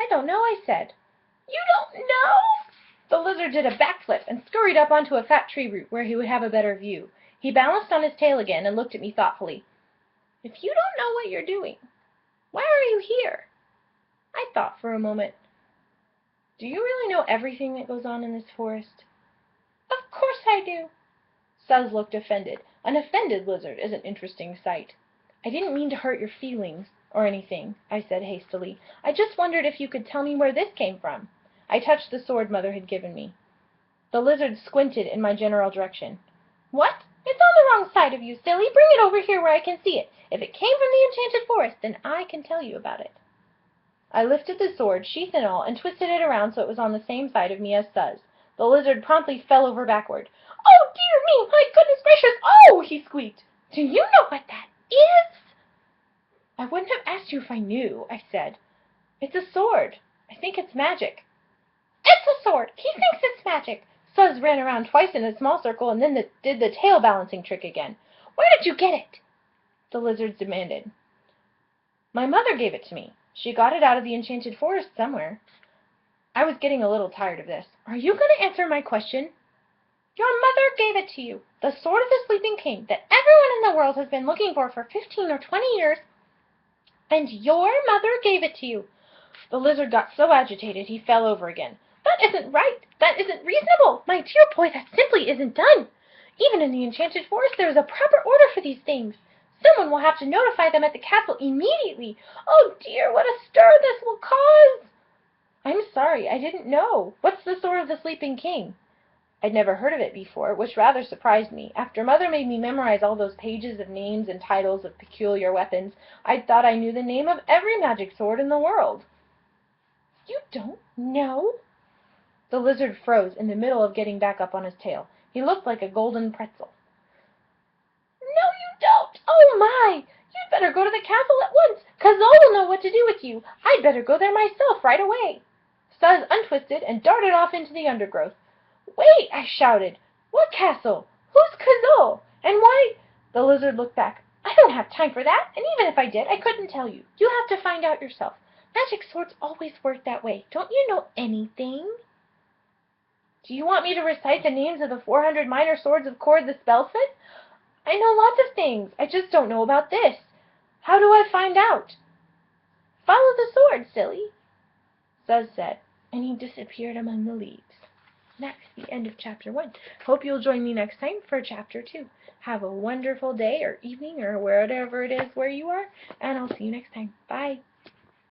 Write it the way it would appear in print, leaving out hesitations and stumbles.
I don't know, I said. You don't know? The lizard did a backflip and scurried up onto a fat tree root where he would have a better view. He balanced on his tail again and looked at me thoughtfully. If you don't know what you're doing, why are you here? I thought for a moment. Do you really know everything that goes on in this forest? Of course I do. Suz looked offended. An offended lizard is an interesting sight. I didn't mean to hurt your feelings or anything, I said hastily. I just wondered if you could tell me where this came from. I touched the sword Mother had given me. The lizard squinted in my general direction. What? It's on the wrong side of you, silly. Bring it over here where I can see it. If it came from the enchanted forest, then I can tell you about it. I lifted the sword, sheath and all, and twisted it around so it was on the same side of me as Suz. The lizard promptly fell over backward. Oh, dear me, my goodness gracious, oh, he squeaked. Do you know what that is? I wouldn't have asked you if I knew, I said. It's a sword. I think it's magic. It's a sword. He thinks it's magic. Suz ran around twice in a small circle and then did the tail balancing trick again. Where did you get it? The lizard demanded. My mother gave it to me. She got it out of the enchanted forest somewhere. I was getting a little tired of this. Are you going to answer my question? Your mother gave it to you. The sword of the sleeping king that everyone in the world has been looking for 15 or 20 years. And your mother gave it to you. The lizard got so agitated he fell over again. That isn't right. That isn't reasonable. My dear boy, that simply isn't done. Even in the enchanted forest there is a proper order for these things. Someone will have to notify them at the castle immediately. Oh dear, what a stir this will cause! I'm sorry, I didn't know. What's the sword of the sleeping king? I'd never heard of it before, which rather surprised me. After Mother made me memorize all those pages of names and titles of peculiar weapons, I'd thought I knew the name of every magic sword in the world. You don't know? The lizard froze in the middle of getting back up on his tail. He looked like a golden pretzel. No, you don't! Oh, my! You'd better go to the castle at once. Kazoo will know what to do with you. I'd better go there myself right away. Suz untwisted and darted off into the undergrowth. Wait, I shouted. What castle? Who's Kazoo? And why? The lizard looked back. I don't have time for that, and even if I did, I couldn't tell you. You'll have to find out yourself. Magic swords always work that way. Don't you know anything? Do you want me to recite the names of the 400 minor swords of Cord the Spellsmith? I know lots of things. I just don't know about this. How do I find out? Follow the sword, silly, Suz said, and he disappeared among the leaves. That's the end of Chapter 1. Hope you'll join me next time for Chapter 2. Have a wonderful day or evening or wherever it is where you are, and I'll see you next time. Bye.